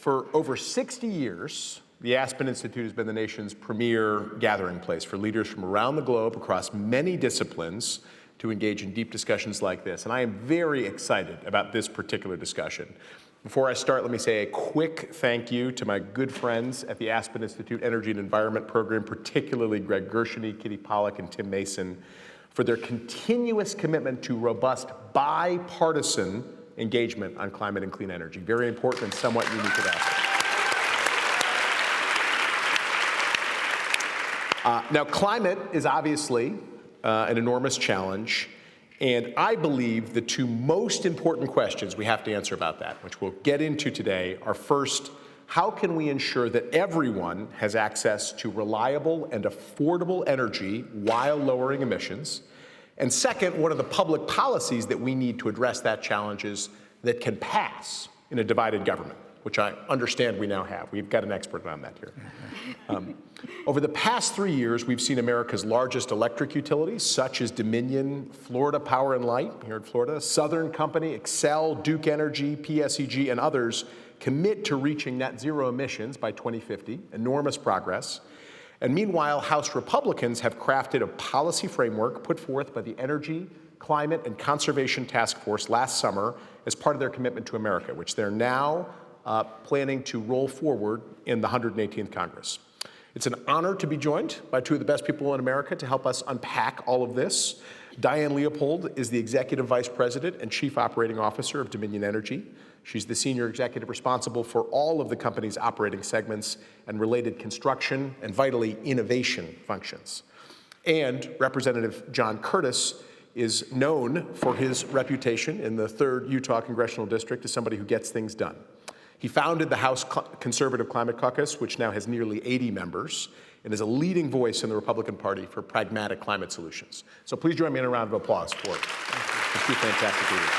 For over 60 years, the Aspen Institute has been the nation's premier gathering place for leaders from around the globe across many disciplines to engage in deep discussions like this. And I am very excited about this particular discussion. Before I start, let me say a quick thank you to my good friends at the Aspen Institute Energy and Environment Program, particularly Greg Gershony, Kitty Pollack, and Tim Mason, for their continuous commitment to robust bipartisan engagement on climate and clean energy. Very important and somewhat unique at Aspen. Now, climate is obviously an enormous challenge, and I believe the two most important questions we have to answer about that, which we'll get into today, are first, how can we ensure that everyone has access to reliable and affordable energy while lowering emissions? And second, what are the public policies that we need to address that challenges that can pass in a divided government, which I understand we now have. We've got an expert on that here. Over the past 3 years, we've seen America's largest electric utilities, such as Dominion, Florida Power and Light here in Florida, Southern Company, Xcel, Duke Energy, PSEG, and others commit to reaching net zero emissions by 2050, enormous progress. And meanwhile, House Republicans have crafted a policy framework put forth by the Energy, Climate, and Conservation Task Force last summer as part of their commitment to America, which they're now planning to roll forward in the 118th Congress. It's an honor to be joined by two of the best people in America to help us unpack all of this. Diane Leopold is the Executive Vice President and Chief Operating Officer of Dominion Energy. She's the senior executive responsible for all of the company's operating segments and related construction and, vitally, innovation functions. And Representative John Curtis is known for his reputation in the 3rd Utah Congressional District as somebody who gets things done. He founded the House Conservative Climate Caucus, which now has nearly 80 members, and is a leading voice in the Republican Party for pragmatic climate solutions. So please join me in a round of applause for two fantastic leaders.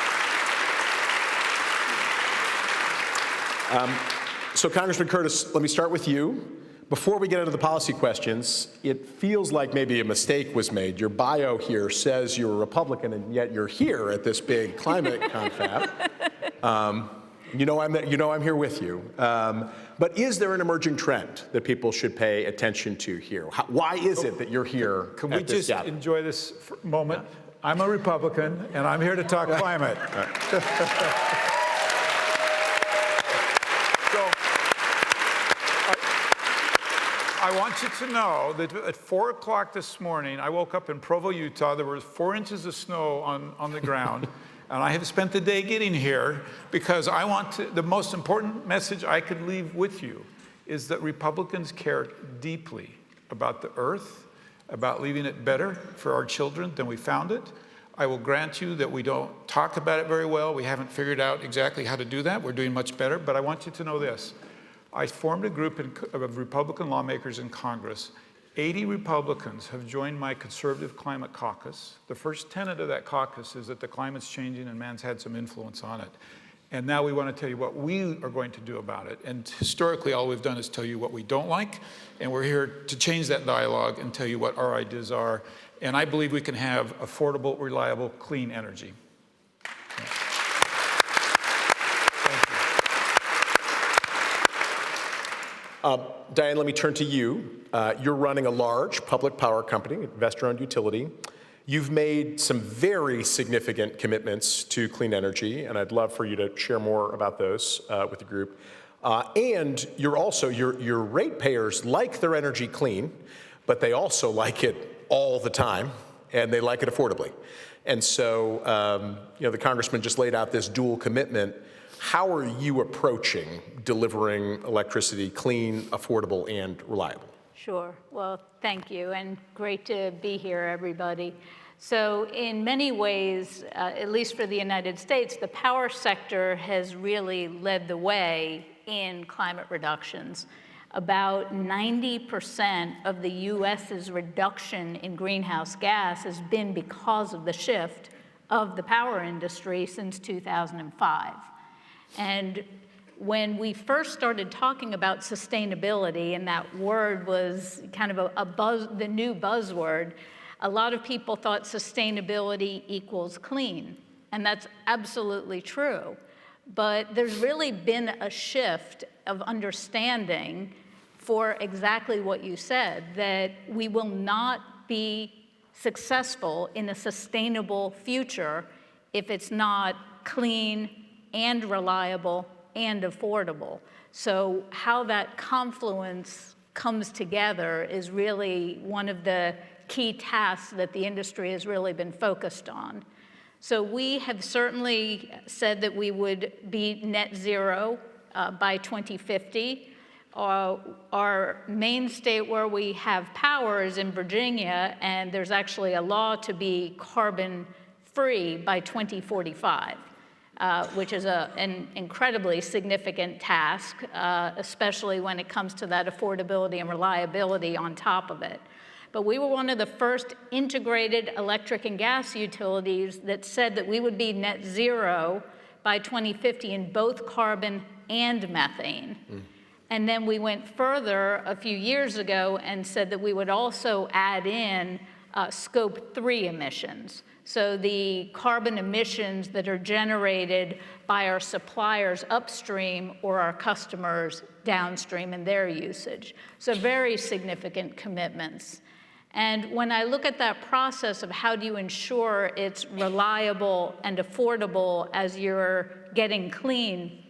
So Congressman Curtis, let me start with you. Before we get into the policy questions, it feels like maybe a mistake was made. Your bio here says you're a Republican, and yet you're here at this big climate confab. You know I'm here with you. But is there an emerging trend that people should pay attention to here? Why is it that you're here? Can we just enjoy this moment? Yeah. I'm a Republican, and I'm here to talk climate. I want you to know that at 4 o'clock this morning, I woke up in Provo, Utah. There was 4 inches of snow on the ground. And I have spent the day getting here because I want to, the most important message I could leave with you is that Republicans care deeply about the earth, about leaving it better for our children than we found it. I will grant you that we don't talk about it very well. We haven't figured out exactly how to do that. We're doing much better, but I want you to know this. I formed a group of Republican lawmakers in Congress. 80 Republicans have joined my Conservative Climate Caucus. The first tenet of that caucus is that the climate's changing and man's had some influence on it. And now we want to tell you what we are going to do about it. And historically, all we've done is tell you what we don't like, and we're here to change that dialogue and tell you what our ideas are. And I believe we can have affordable, reliable, clean energy. Diane, let me turn to you. You're running a large public power company, investor-owned utility. You've made some very significant commitments to clean energy, and I'd love for you to share more about those with the group. And you're also, your ratepayers like their energy clean, but they also like it all the time, and they like it affordably. And so, the congressman just laid out this dual commitment. How are you approaching delivering electricity clean, affordable, and reliable? Sure. Well, thank you, and great to be here, everybody. So in many ways, at least for the United States, the power sector has really led the way in climate reductions. About 90% of the U.S.'s reduction in greenhouse gas has been because of the shift of the power industry since 2005. And when we first started talking about sustainability, and that word was kind of the new buzzword, a lot of people thought sustainability equals clean, and that's absolutely true. But there's really been a shift of understanding for exactly what you said, that we will not be successful in a sustainable future if it's not clean and reliable and affordable. So how that confluence comes together is really one of the key tasks that the industry has really been focused on. So we have certainly said that we would be net zero by 2050. Our main state where we have power is in Virginia, and there's actually a law to be carbon-free by 2045, which is an incredibly significant task, especially when it comes to that affordability and reliability on top of it. But we were one of the first integrated electric and gas utilities that said that we would be net zero by 2050 in both carbon and methane. And then we went further a few years ago and said that we would also add in scope 3 emissions. So the carbon emissions that are generated by our suppliers upstream or our customers downstream in their usage. So very significant commitments. And when I look at that process of how do you ensure it's reliable and affordable as you're getting clean,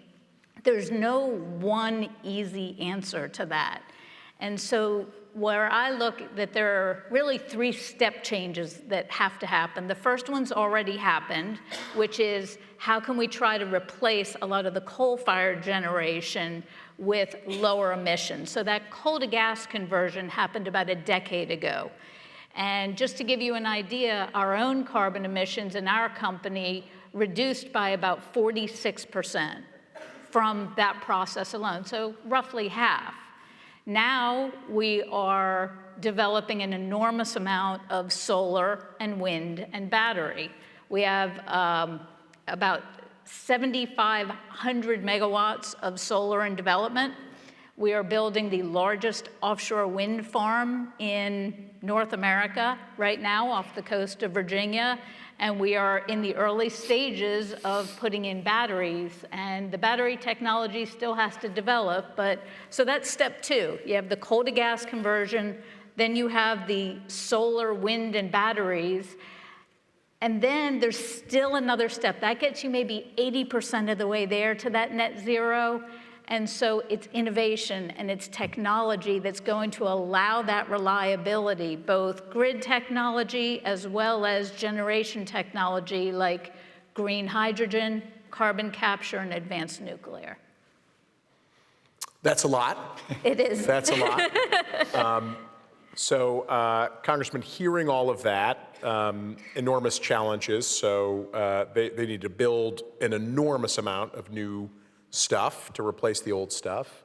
there's no one easy answer to that. And so where I look that there are really 3 step changes that have to happen. The first one's already happened, which is how can we try to replace a lot of the coal-fired generation with lower emissions. So that coal to gas conversion happened about a decade ago. And just to give you an idea, our own carbon emissions in our company reduced by about 46% from that process alone, so roughly half. Now we are developing an enormous amount of solar and wind and battery. We have about 7,500 megawatts of solar in development. We are building the largest offshore wind farm in North America right now off the coast of Virginia, and we are in the early stages of putting in batteries, and the battery technology still has to develop, but so that's step 2. You have the coal to gas conversion, then you have the solar, wind, and batteries, and then there's still another step. That gets you maybe 80% of the way there to that net zero. And so it's innovation and it's technology that's going to allow that reliability, both grid technology as well as generation technology like green hydrogen, carbon capture, and advanced nuclear. That's a lot. It is. That's a lot. So, Congressman, hearing all of that, enormous challenges, so they need to build an enormous amount of new stuff to replace the old stuff,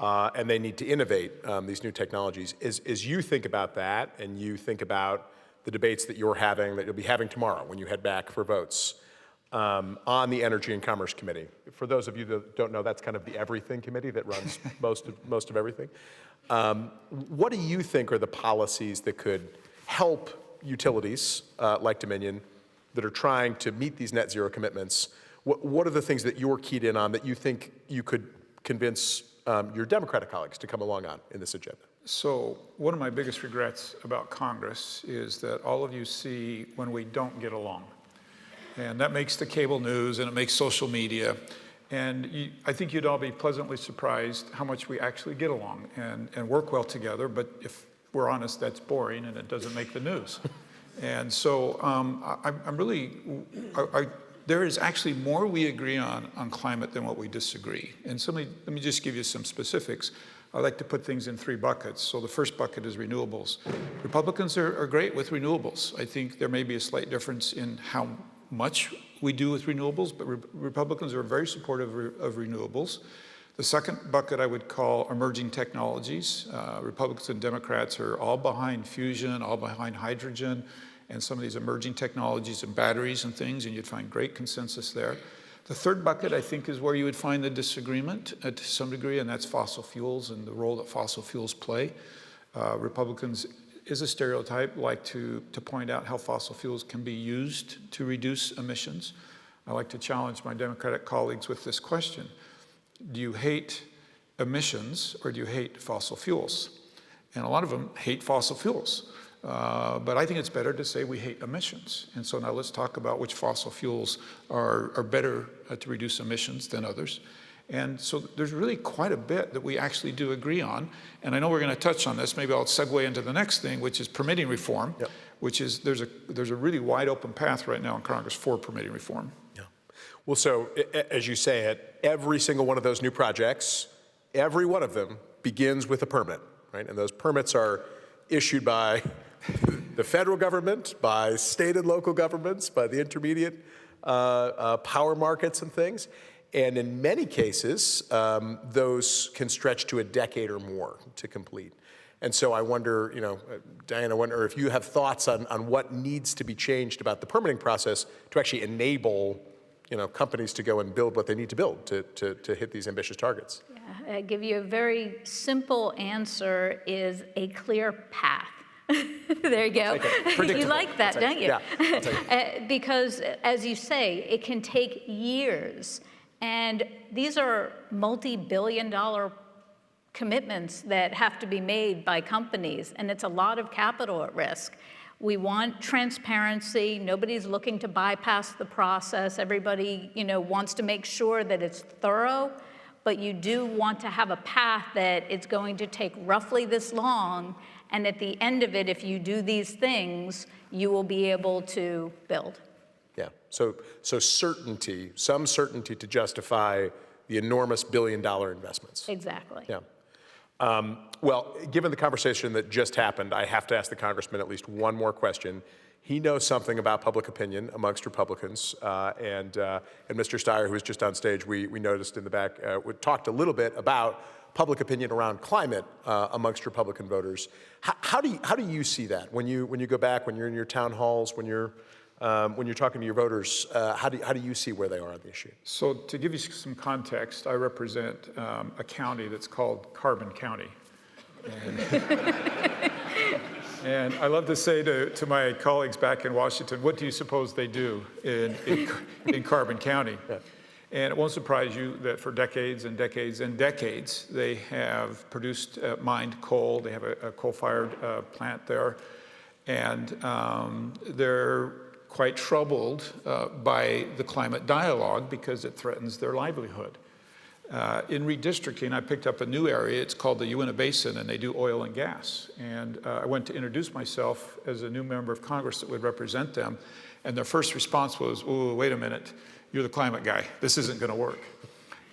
and they need to innovate these new technologies. As you think about that, and you think about the debates that you're having, that you'll be having tomorrow when you head back for votes on the Energy and Commerce Committee. For those of you that don't know, that's kind of the everything committee that runs most of everything. What do you think are the policies that could help utilities like Dominion that are trying to meet these net zero commitments? What are the things that you're keyed in on that you think you could convince your Democratic colleagues to come along on in this agenda? So one of my biggest regrets about Congress is that all of you see when we don't get along. And that makes the cable news and it makes social media. And I think you'd all be pleasantly surprised how much we actually get along and work well together. But if we're honest, that's boring and it doesn't make the news. And so there is actually more we agree on climate than what we disagree. And so let me just give you some specifics. I like to put things in 3 buckets. So the first bucket is renewables. Republicans are great with renewables. I think there may be a slight difference in how much we do with renewables, but Republicans are very supportive of renewables. The second bucket I would call emerging technologies. Republicans and Democrats are all behind fusion, all behind hydrogen, and some of these emerging technologies and batteries and things, and you'd find great consensus there. The third bucket, I think, is where you would find the disagreement to some degree, and that's fossil fuels and the role that fossil fuels play. Republicans, is a stereotype, like to point out how fossil fuels can be used to reduce emissions. I like to challenge my Democratic colleagues with this question. Do you hate emissions or do you hate fossil fuels? And a lot of them hate fossil fuels. But I think it's better to say we hate emissions. And so now let's talk about which fossil fuels are better to reduce emissions than others. And so there's really quite a bit that we actually do agree on. And I know we're going to touch on this. Maybe I'll segue into the next thing, which is permitting reform, yep. Which is there's a really wide open path right now in Congress for permitting reform. Yeah. Well, so as you say it, every single one of those new projects, every one of them begins with a permit, right? And those permits are issued by the federal government, by state and local governments, by the intermediate power markets and things. And in many cases, those can stretch to a decade or more to complete. And so I wonder, Diane, I wonder if you have thoughts on what needs to be changed about the permitting process to actually enable, companies to go and build what they need to build to hit these ambitious targets. Yeah, I'll give you a very simple answer is a clear path. There you go. You like that, don't you? Yeah, because as you say, it can take years. And these are multi-billion-dollar commitments that have to be made by companies, and it's a lot of capital at risk. We want transparency. Nobody's looking to bypass the process. Everybody, wants to make sure that it's thorough, but you do want to have a path that it's going to take roughly this long, and at the end of it, if you do these things, you will be able to build. Yeah, so certainty, some certainty to justify the enormous billion-dollar investments. Exactly. Yeah. Well, given the conversation that just happened, I have to ask the congressman at least one more question. He knows something about public opinion amongst Republicans, and Mr. Steyer, who was just on stage, we noticed in the back, talked a little bit about public opinion around climate amongst Republican voters. How do you see that when you go back, when you're in your town halls, when you're talking to your voters? How do you see where they are on the issue? So to give you some context, I represent a county that's called Carbon County. And I love to say to my colleagues back in Washington, what do you suppose they do in Carbon County? Yeah. And it won't surprise you that for decades and decades and decades, they have mined coal. They have a coal-fired plant there. And they're quite troubled by the climate dialogue because it threatens their livelihood. In redistricting, I picked up a new area. It's called the Uinta Basin, and they do oil and gas. And I went to introduce myself as a new member of Congress that would represent them. And their first response was, "Oh, wait a minute, you're the climate guy. This isn't going to work."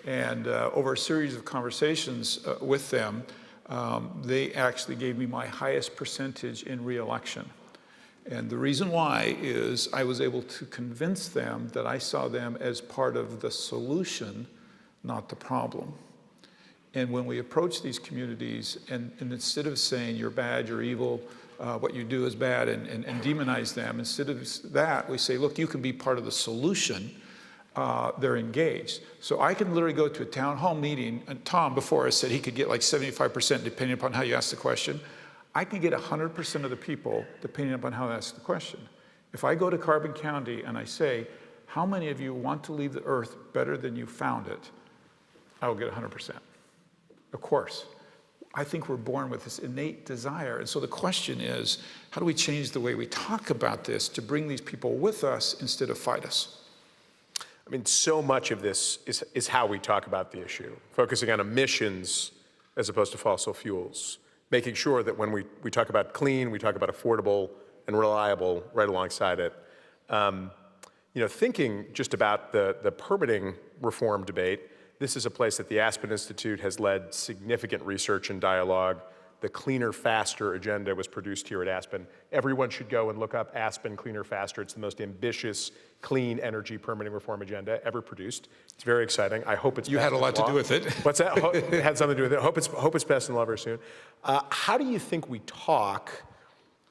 And over a series of conversations with them, they actually gave me my highest percentage in re-election. And the reason why is I was able to convince them that I saw them as part of the solution, not the problem. And when we approach these communities, and instead of saying you're bad, you're evil, what you do is bad, and demonize them, instead of that, we say, look, you can be part of the solution. They're engaged. So I can literally go to a town hall meeting, and Tom before I said he could get like 75% depending upon how you ask the question. I can get 100% of the people depending upon how I ask the question. If I go to Carbon County and I say, how many of you want to leave the earth better than you found it? I will get 100%. Of course. I think we're born with this innate desire. And so the question is, how do we change the way we talk about this to bring these people with us instead of fight us? I mean, so much of this is how we talk about the issue, focusing on emissions as opposed to fossil fuels, making sure that when we talk about clean, we talk about affordable and reliable right alongside it. Thinking just about the permitting reform debate, this is a place that the Aspen Institute has led significant research and dialogue. The Cleaner, Faster agenda was produced here at Aspen. Everyone should go and look up Aspen Cleaner, Faster. It's the most ambitious clean energy permitting reform agenda ever produced. It's very exciting. I hope it's You had a lot to do with it. What's that? It had something to do with it. Hope it's passed in law very soon. How do you think we talk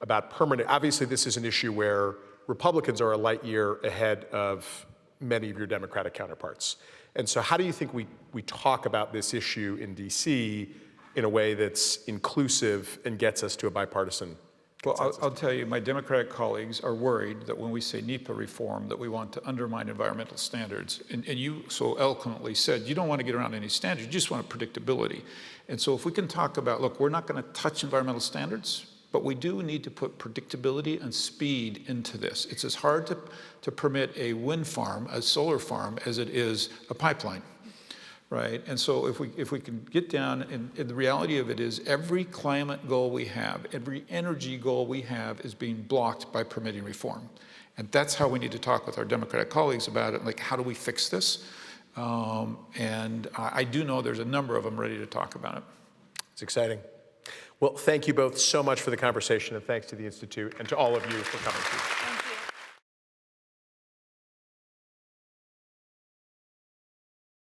about permitting? Obviously, this is an issue where Republicans are a light year ahead of many of your Democratic counterparts. And so how do you think we talk about this issue in DC in a way that's inclusive and gets us to a bipartisan Well, I'll tell you, my Democratic colleagues are worried that when we say NEPA reform, that we want to undermine environmental standards. And you so eloquently said, you don't want to get around any standards, you just want predictability. And so if we can talk about, look, we're not going to touch environmental standards, but we do need to put predictability and speed into this. It's as hard to permit a wind farm, a solar farm, as it is a pipeline. Right, and so if we can get down, and the reality of it is every climate goal we have, every energy goal we have is being blocked by permitting reform. And that's how we need to talk with our Democratic colleagues about it, like how do we fix this? And I do know there's a number of them ready to talk about it. It's exciting. Well, thank you both so much for the conversation, and thanks to the Institute and to all of you for coming.